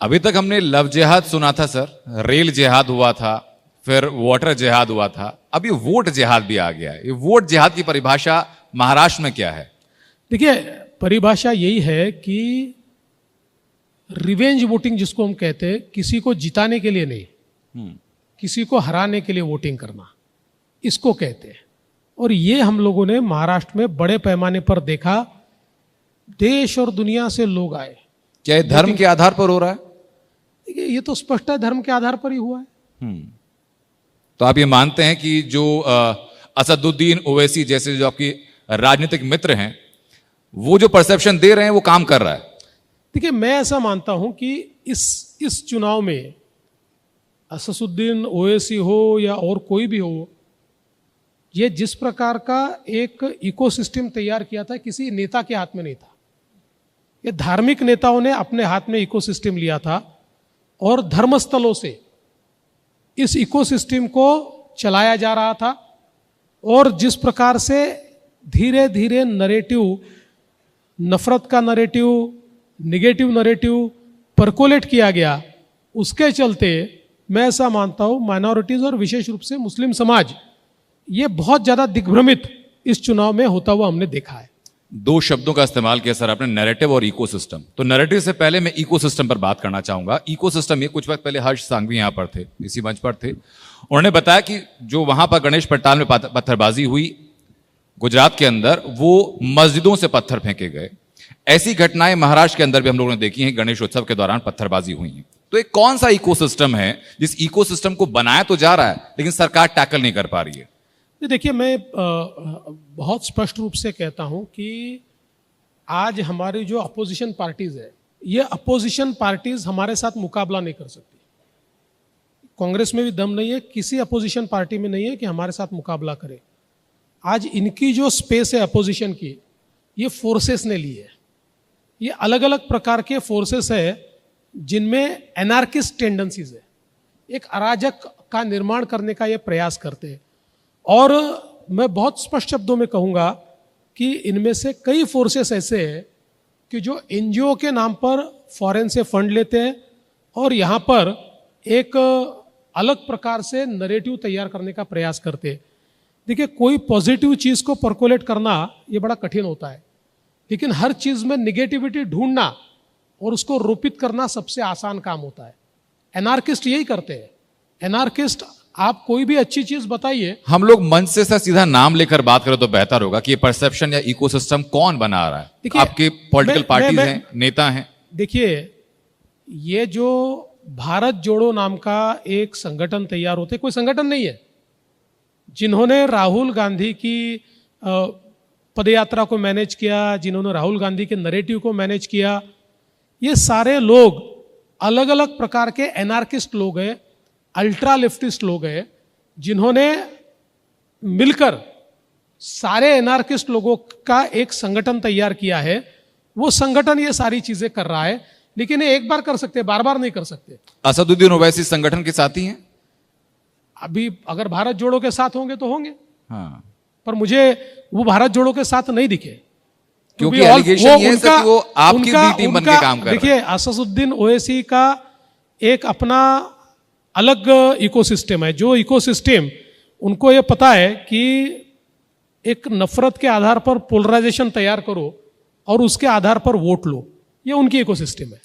अभी तक हमने लव जिहाद सुना था सर, रेल जिहाद हुआ था, फिर वाटर जिहाद हुआ था, अब ये वोट जिहाद भी आ गया है। ये वोट जिहाद की परिभाषा महाराष्ट्र में क्या है? देखिए, परिभाषा यही है कि रिवेंज वोटिंग जिसको हम कहते हैं, किसी को जिताने के लिए नहीं, किसी को हराने के लिए वोटिंग करना, इसको कहते हैं। और ये हम लोगों ने महाराष्ट्र में बड़े पैमाने पर देखा। देश और दुनिया से लोग आए। क्या ये धर्म के आधार पर हो रहा है? देखिए, ये तो स्पष्ट है, धर्म के आधार पर ही हुआ है। तो आप ये मानते हैं कि जो असदुद्दीन ओवैसी जैसे जो आपकी राजनीतिक मित्र हैं, वो जो परसेप्शन दे रहे हैं वो काम कर रहा है? देखिए, मैं ऐसा मानता हूं कि इस चुनाव में असदुद्दीन ओवैसी हो या और कोई भी हो, ये जिस प्रकार का एक इकोसिस्टम तैयार किया था, किसी नेता के हाथ में नहीं था। ये धार्मिक नेताओं ने अपने हाथ में इकोसिस्टम लिया था और धर्मस्थलों से इस इकोसिस्टम को चलाया जा रहा था। और जिस प्रकार से धीरे धीरे नरेटिव, नफरत का नरेटिव, निगेटिव नरेटिव परकोलेट किया गया, उसके चलते मैं ऐसा मानता हूं माइनॉरिटीज और विशेष रूप से मुस्लिम समाज ये बहुत ज्यादा दिग्भ्रमित इस चुनाव में होता हुआ हमने देखा है। दो शब्दों का इस्तेमाल किया सर आपने, नैरेटिव और इकोसिस्टम। तो नैरेटिव से पहले मैं इकोसिस्टम पर बात करना चाहूंगा। इकोसिस्टम, ये कुछ वक्त पहले हर्ष सांघवी यहां पर थे, इसी मंच पर थे, उन्होंने बताया कि जो वहां पर गणेश पंडाल में पत्थरबाजी हुई गुजरात के अंदर, वो मस्जिदों से पत्थर फेंके गए। ऐसी घटनाएं महाराष्ट्र के अंदर भी हम लोगों ने देखी हैं, गणेश उत्सव के दौरान पत्थरबाजी हुई है। तो एक कौन सा इकोसिस्टम है जिस इकोसिस्टम को बनाया तो जा रहा है लेकिन सरकार टैकल नहीं कर पा रही है? देखिए, मैं बहुत स्पष्ट रूप से कहता हूं कि आज हमारी जो अपोजिशन पार्टीज है, ये अपोजिशन पार्टीज हमारे साथ मुकाबला नहीं कर सकती। कांग्रेस में भी दम नहीं है, किसी अपोजिशन पार्टी में नहीं है कि हमारे साथ मुकाबला करे। आज इनकी जो स्पेस है अपोजिशन की, ये फोर्सेस ने ली है। ये अलग अलग प्रकार के फोर्सेस है जिनमें एनार्किस्ट टेंडेंसीज है, एक अराजक का निर्माण करने का ये प्रयास करते हैं। और मैं बहुत स्पष्ट शब्दों में कहूँगा कि इनमें से कई फोर्सेस ऐसे हैं कि जो एनजीओ के नाम पर फॉरेन से फंड लेते हैं और यहाँ पर एक अलग प्रकार से नरेटिव तैयार करने का प्रयास करते हैं। देखिए, कोई पॉजिटिव चीज़ को परकोलेट करना ये बड़ा कठिन होता है, लेकिन हर चीज़ में निगेटिविटी ढूंढना और उसको रोपित करना सबसे आसान काम होता है। एनार्किस्ट यही करते हैं। एनार्किस्ट, आप कोई भी अच्छी चीज बताइए। हम लोग मंच से सर सीधा नाम लेकर बात करें तो बेहतर होगा कि ये परसेप्शन या इकोसिस्टम कौन बना रहा है? आपके पॉलिटिकल पार्टीज हैं, नेता हैं। देखिए, ये जो भारत जोड़ो नाम का एक संगठन तैयार होते, कोई संगठन नहीं है, जिन्होंने राहुल गांधी की पदयात्रा को मैनेज किया, जिन्होंने राहुल गांधी के नरेटिव को मैनेज किया, ये सारे लोग अलग अलग प्रकार के एनार्किस्ट लोग हैं, अल्ट्रा लेफ्टिस्ट लोग हैं, जिन्होंने मिलकर सारे एनार्किस्ट लोगों का एक संगठन तैयार किया है। वो संगठन ये सारी चीजें कर रहा है, लेकिन ये एक बार कर सकते हैं, बार बार नहीं कर सकते। असदुद्दीन ओवैसी संगठन के साथी हैं। अभी अगर भारत जोड़ो के साथ होंगे तो होंगे, हाँ, पर मुझे वो भारत जोड़ो के साथ नहीं दिखे, क्योंकि एलिगेशन ये है कि वो आपकी बी टीम बन के काम कर रहे हैं। देखिए, असदुद्दीन ओवैसी का एक अपना अलग इकोसिस्टम है। जो इकोसिस्टम, उनको ये पता है कि एक नफरत के आधार पर पोलराइजेशन तैयार करो और उसके आधार पर वोट लो, ये उनकी इकोसिस्टम है।